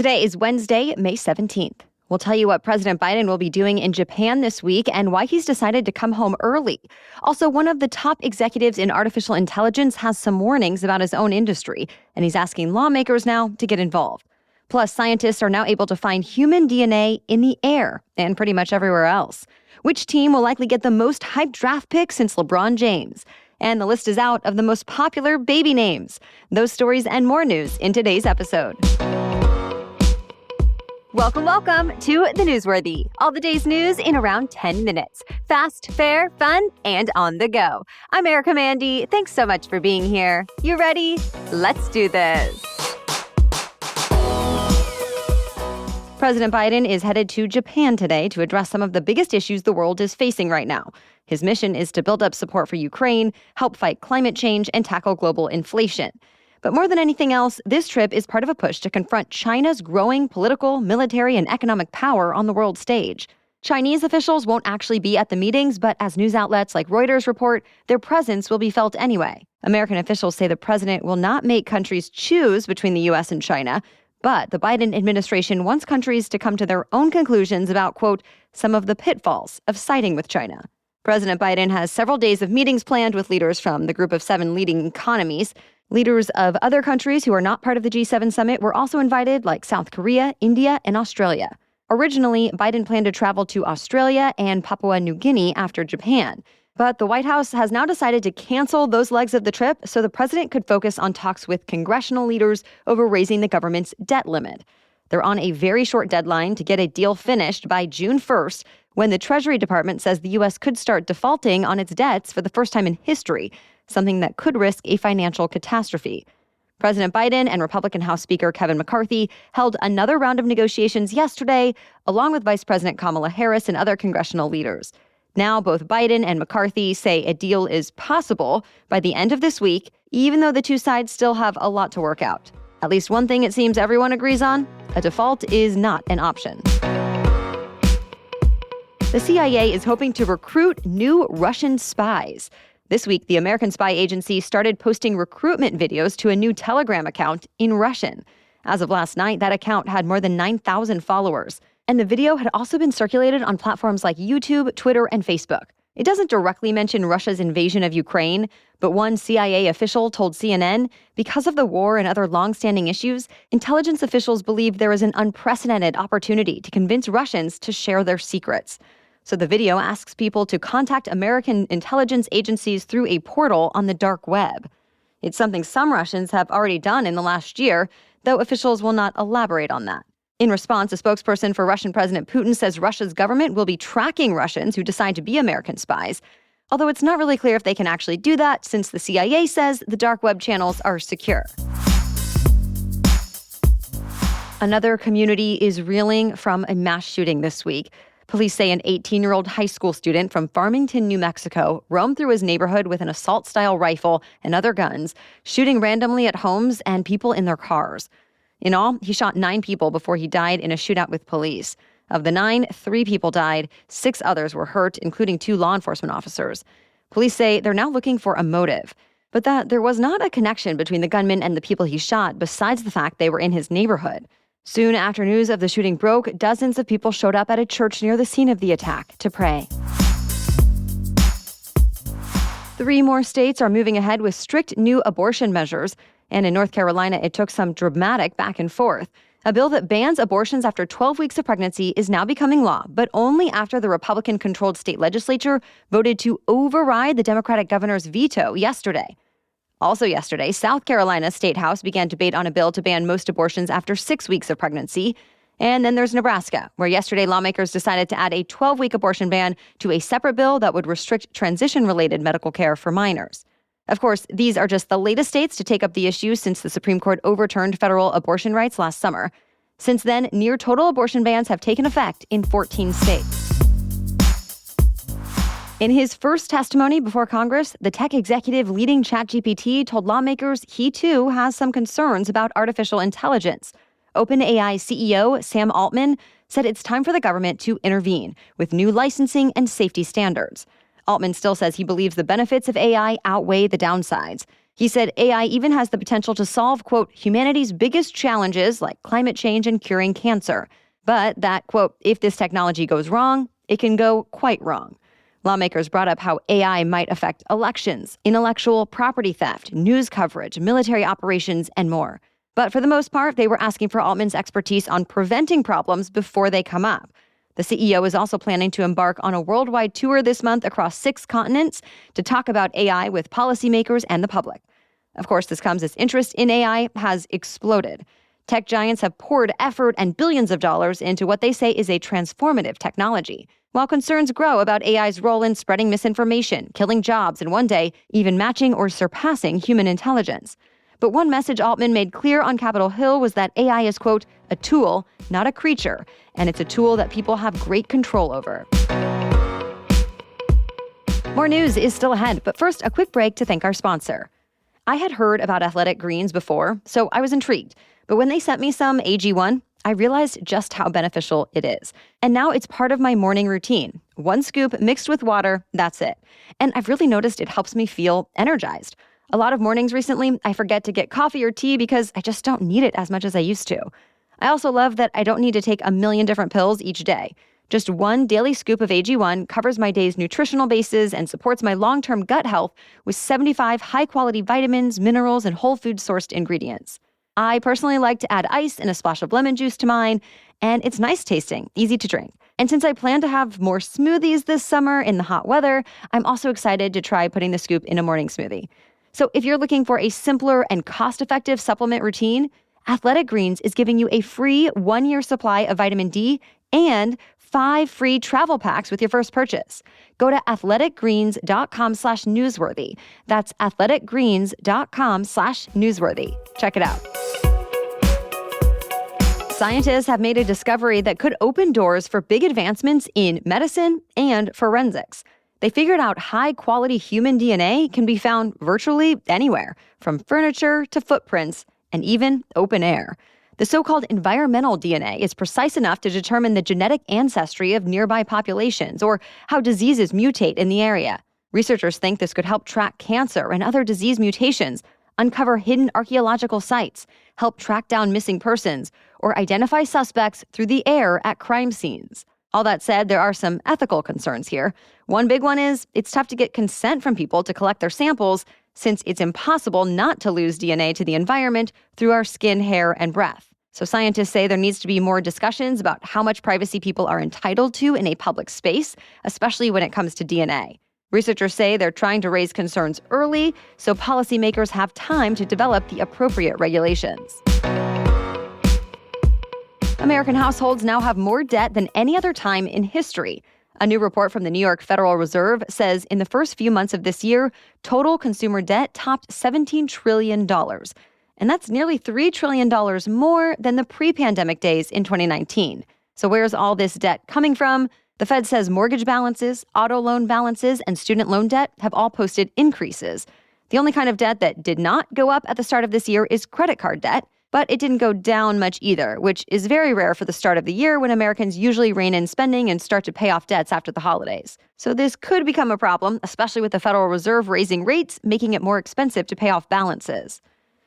Today is Wednesday, May 17th. We'll tell you what President Biden will be doing in Japan this week and why he's decided to come home early. Also, one of the top executives in artificial intelligence has some warnings about his own industry, and he's asking lawmakers now to get involved. Plus, scientists are now able to find human DNA in the air and pretty much everywhere else. Which team will likely get the most hyped draft pick since LeBron James? And the list is out of the most popular baby names. Those stories and more news in today's episode. Welcome to The Newsworthy. All the day's news in around 10 minutes. Fast, fair, fun, and on the go. I'm Erica Mandy. Thanks so much for being here. You ready? Let's do this. President Biden is headed to Japan today to address some of the biggest issues the world is facing right now. His mission is to build up support for Ukraine, help fight climate change, and tackle global inflation. But more than anything else, this trip is part of a push to confront China's growing political, military, and economic power on the world stage. Chinese officials won't actually be at the meetings, but as news outlets like Reuters report, their presence will be felt anyway. American officials say the president will not make countries choose between the U.S. and China, but the Biden administration wants countries to come to their own conclusions about, quote, some of the pitfalls of siding with China. President Biden has several days of meetings planned with leaders from the group of 7 leading economies. Leaders of other countries who are not part of the G7 summit were also invited, like South Korea, India, and Australia. Originally, Biden planned to travel to Australia and Papua New Guinea after Japan. But the White House has now decided to cancel those legs of the trip so the president could focus on talks with congressional leaders over raising the government's debt limit. They're on a very short deadline to get a deal finished by June 1st, when the Treasury Department says the U.S. could start defaulting on its debts for the first time in history, something that could risk a financial catastrophe. President Biden and Republican House Speaker Kevin McCarthy held another round of negotiations yesterday, along with Vice President Kamala Harris and other congressional leaders. Now, both Biden and McCarthy say a deal is possible by the end of this week, even though the two sides still have a lot to work out. At least one thing it seems everyone agrees on: a default is not an option. The CIA is hoping to recruit new Russian spies. This week, the American spy agency started posting recruitment videos to a new Telegram account in Russian. As of last night, that account had more than 9,000 followers. And the video had also been circulated on platforms like YouTube, Twitter, and Facebook. It doesn't directly mention Russia's invasion of Ukraine, but one CIA official told CNN, because of the war and other long-standing issues, intelligence officials believe there is an unprecedented opportunity to convince Russians to share their secrets. So the video asks people to contact American intelligence agencies through a portal on the dark web. It's something some Russians have already done in the last year, though officials will not elaborate on that. In response, a spokesperson for Russian President Putin says Russia's government will be tracking Russians who decide to be American spies, although it's not really clear if they can actually do that since the CIA says the dark web channels are secure. Another community is reeling from a mass shooting this week. Police say an 18-year-old high school student from Farmington, New Mexico, roamed through his neighborhood with an assault-style rifle and other guns, shooting randomly at homes and people in their cars. In all, he shot 9 people before he died in a shootout with police. Of the 9, 3 people died, 6 others were hurt, including 2 law enforcement officers. Police say they're now looking for a motive, but that there was not a connection between the gunman and the people he shot besides the fact they were in his neighborhood. Soon after news of the shooting broke, dozens of people showed up at a church near the scene of the attack to pray. 3 more states are moving ahead with strict new abortion measures, and in North Carolina, it took some dramatic back and forth. A bill that bans abortions after 12 weeks of pregnancy is now becoming law, but only after the Republican-controlled state legislature voted to override the Democratic governor's veto yesterday. Also yesterday, South Carolina's State House began debate on a bill to ban most abortions after 6 weeks of pregnancy. And then there's Nebraska, where yesterday lawmakers decided to add a 12-week abortion ban to a separate bill that would restrict transition-related medical care for minors. Of course, these are just the latest states to take up the issue since the Supreme Court overturned federal abortion rights last summer. Since then, near-total abortion bans have taken effect in 14 states. In his first testimony before Congress, the tech executive leading ChatGPT told lawmakers he too has some concerns about artificial intelligence. OpenAI CEO Sam Altman said it's time for the government to intervene with new licensing and safety standards. Altman still says he believes the benefits of AI outweigh the downsides. He said AI even has the potential to solve, quote, humanity's biggest challenges like climate change and curing cancer. But that, quote, if this technology goes wrong, it can go quite wrong. Lawmakers brought up how AI might affect elections, intellectual property theft, news coverage, military operations, and more. But for the most part, they were asking for Altman's expertise on preventing problems before they come up. The CEO is also planning to embark on a worldwide tour this month across 6 continents to talk about AI with policymakers and the public. Of course, this comes as interest in AI has exploded. Tech giants have poured effort and billions of dollars into what they say is a transformative technology, while concerns grow about AI's role in spreading misinformation, killing jobs, and one day even matching or surpassing human intelligence. But one message Altman made clear on Capitol Hill was that AI is, quote, a tool, not a creature, and it's a tool that people have great control over. More news is still ahead, but first, a quick break to thank our sponsor. I had heard about athletic greens before, so I was intrigued. But when they sent me some AG1, I realized just how beneficial it is. And now it's part of my morning routine. 1 scoop mixed with water, that's it. And I've really noticed it helps me feel energized. A lot of mornings recently, I forget to get coffee or tea because I just don't need it as much as I used to. I also love that I don't need to take a million different pills each day. Just 1 daily scoop of AG1 covers my day's nutritional bases and supports my long-term gut health with 75 high-quality vitamins, minerals, and whole food-sourced ingredients. I personally like to add ice and a splash of lemon juice to mine, and it's nice tasting, easy to drink. And since I plan to have more smoothies this summer in the hot weather, I'm also excited to try putting the scoop in a morning smoothie. So if you're looking for a simpler and cost-effective supplement routine, Athletic Greens is giving you a free 1-year supply of vitamin D and 5 free travel packs with your first purchase. Go to athleticgreens.com/newsworthy. That's athleticgreens.com/newsworthy. Check it out. Scientists have made a discovery that could open doors for big advancements in medicine and forensics. They figured out high-quality human DNA can be found virtually anywhere, from furniture to footprints, and even open air. The so-called environmental DNA is precise enough to determine the genetic ancestry of nearby populations or how diseases mutate in the area. Researchers think this could help track cancer and other disease mutations, uncover hidden archaeological sites, help track down missing persons, or identify suspects through the air at crime scenes. All that said, there are some ethical concerns here. One big one is it's tough to get consent from people to collect their samples since it's impossible not to lose DNA to the environment through our skin, hair, and breath. So scientists say there needs to be more discussions about how much privacy people are entitled to in a public space, especially when it comes to DNA. Researchers say they're trying to raise concerns early so policymakers have time to develop the appropriate regulations. American households now have more debt than any other time in history. A new report from the New York Federal Reserve says in the first few months of this year, total consumer debt topped $17 trillion. And that's nearly $3 trillion more than the pre-pandemic days in 2019. So where's all this debt coming from? The Fed says mortgage balances, auto loan balances, and student loan debt have all posted increases. The only kind of debt that did not go up at the start of this year is credit card debt. But it didn't go down much either, which is very rare for the start of the year when Americans usually rein in spending and start to pay off debts after the holidays. So this could become a problem, especially with the Federal Reserve raising rates, making it more expensive to pay off balances.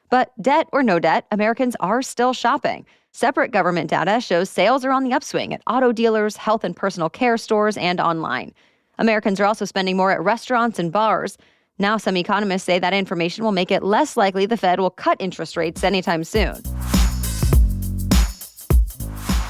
But debt or no debt, Americans are still shopping. Separate government data shows sales are on the upswing at auto dealers, health and personal care stores, and online. Americans are also spending more at restaurants and bars. Now, some economists say that information will make it less likely the Fed will cut interest rates anytime soon.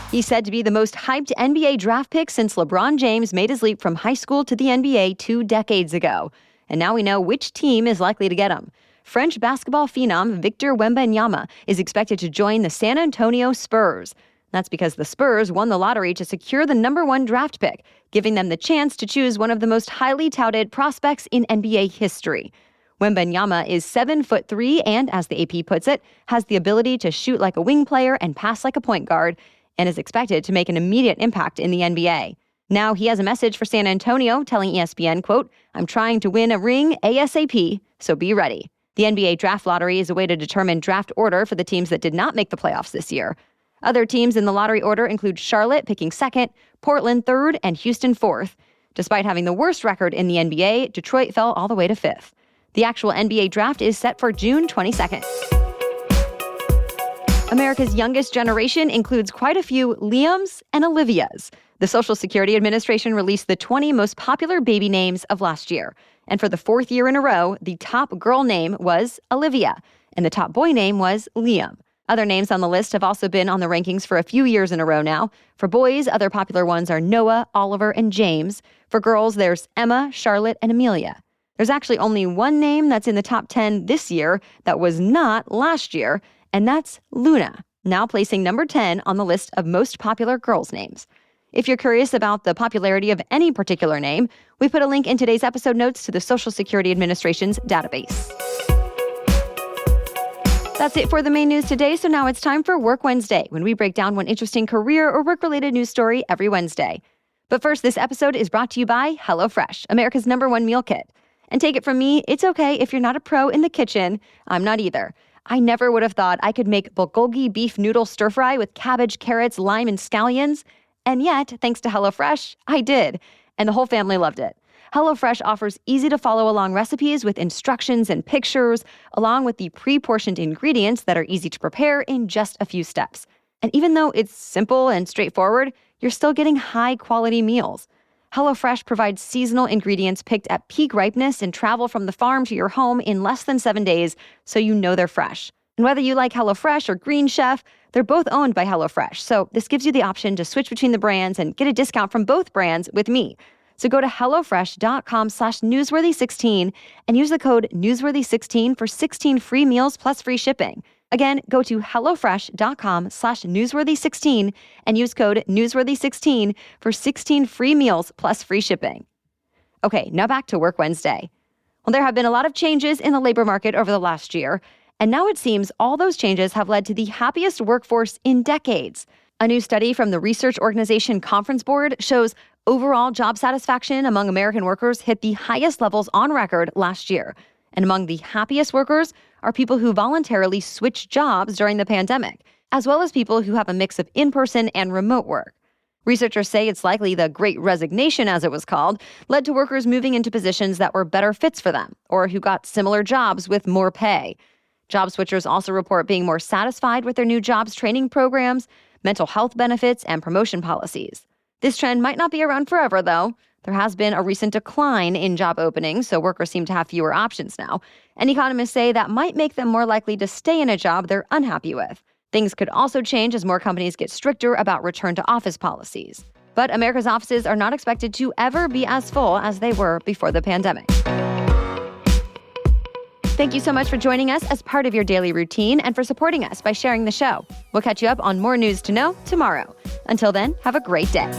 He's said to be the most hyped NBA draft pick since LeBron James made his leap from high school to the NBA 2 decades ago. And now we know which team is likely to get him. French basketball phenom Victor Wembanyama is expected to join the San Antonio Spurs. That's because the Spurs won the lottery to secure the #1 draft pick, giving them the chance to choose one of the most highly touted prospects in NBA history. Wembanyama is 7'3" and, as the AP puts it, has the ability to shoot like a wing player and pass like a point guard, and is expected to make an immediate impact in the NBA. Now he has a message for San Antonio telling ESPN, quote, "I'm trying to win a ring ASAP, so be ready." The NBA draft lottery is a way to determine draft order for the teams that did not make the playoffs this year. Other teams in the lottery order include Charlotte picking 2nd, Portland 3rd, and Houston 4th. Despite having the worst record in the NBA, Detroit fell all the way to 5th. The actual NBA draft is set for June 22nd. America's youngest generation includes quite a few Liams and Olivias. The Social Security Administration released the 20 most popular baby names of last year. And for the fourth year in a row, the top girl name was Olivia, and the top boy name was Liam. Other names on the list have also been on the rankings for a few years in a row now. For boys, other popular ones are Noah, Oliver, and James. For girls, there's Emma, Charlotte, and Amelia. There's actually only one name that's in the top 10 this year that was not last year, and that's Luna, now placing number 10 on the list of most popular girls' names. If you're curious about the popularity of any particular name, we put a link in today's episode notes to the Social Security Administration's database. That's it for the main news today, so now it's time for Work Wednesday, when we break down one interesting career or work-related news story every Wednesday. But first, this episode is brought to you by HelloFresh, America's #1 meal kit. And take it from me, it's okay if you're not a pro in the kitchen. I'm not either. I never would have thought I could make bulgogi beef noodle stir-fry with cabbage, carrots, lime, and scallions. And yet, thanks to HelloFresh, I did. And the whole family loved it. HelloFresh offers easy-to-follow-along recipes with instructions and pictures, along with the pre-portioned ingredients that are easy to prepare in just a few steps. And even though it's simple and straightforward, you're still getting high-quality meals. HelloFresh provides seasonal ingredients picked at peak ripeness and travel from the farm to your home in less than 7 days, so you know they're fresh. And whether you like HelloFresh or Green Chef, they're both owned by HelloFresh, so this gives you the option to switch between the brands and get a discount from both brands with me. So go to HelloFresh.com/newsworthy16 and use the code newsworthy16 for 16 free meals plus free shipping. Again, go to HelloFresh.com/newsworthy16 and use code newsworthy16 for 16 free meals plus free shipping. Okay, now back to Work Wednesday. Well, there have been a lot of changes in the labor market over the last year, and now it seems all those changes have led to the happiest workforce in decades. A new study from the research organization Conference Board shows overall job satisfaction among American workers hit the highest levels on record last year. And among the happiest workers are people who voluntarily switched jobs during the pandemic, as well as people who have a mix of in-person and remote work. Researchers say it's likely the Great Resignation, as it was called, led to workers moving into positions that were better fits for them, or who got similar jobs with more pay. Job switchers also report being more satisfied with their new jobs training programs, mental health benefits, and promotion policies. This trend might not be around forever, though. There has been a recent decline in job openings, so workers seem to have fewer options now. And economists say that might make them more likely to stay in a job they're unhappy with. Things could also change as more companies get stricter about return-to-office policies. But America's offices are not expected to ever be as full as they were before the pandemic. Thank you so much for joining us as part of your daily routine and for supporting us by sharing the show. We'll catch you up on more news to know tomorrow. Until then, have a great day.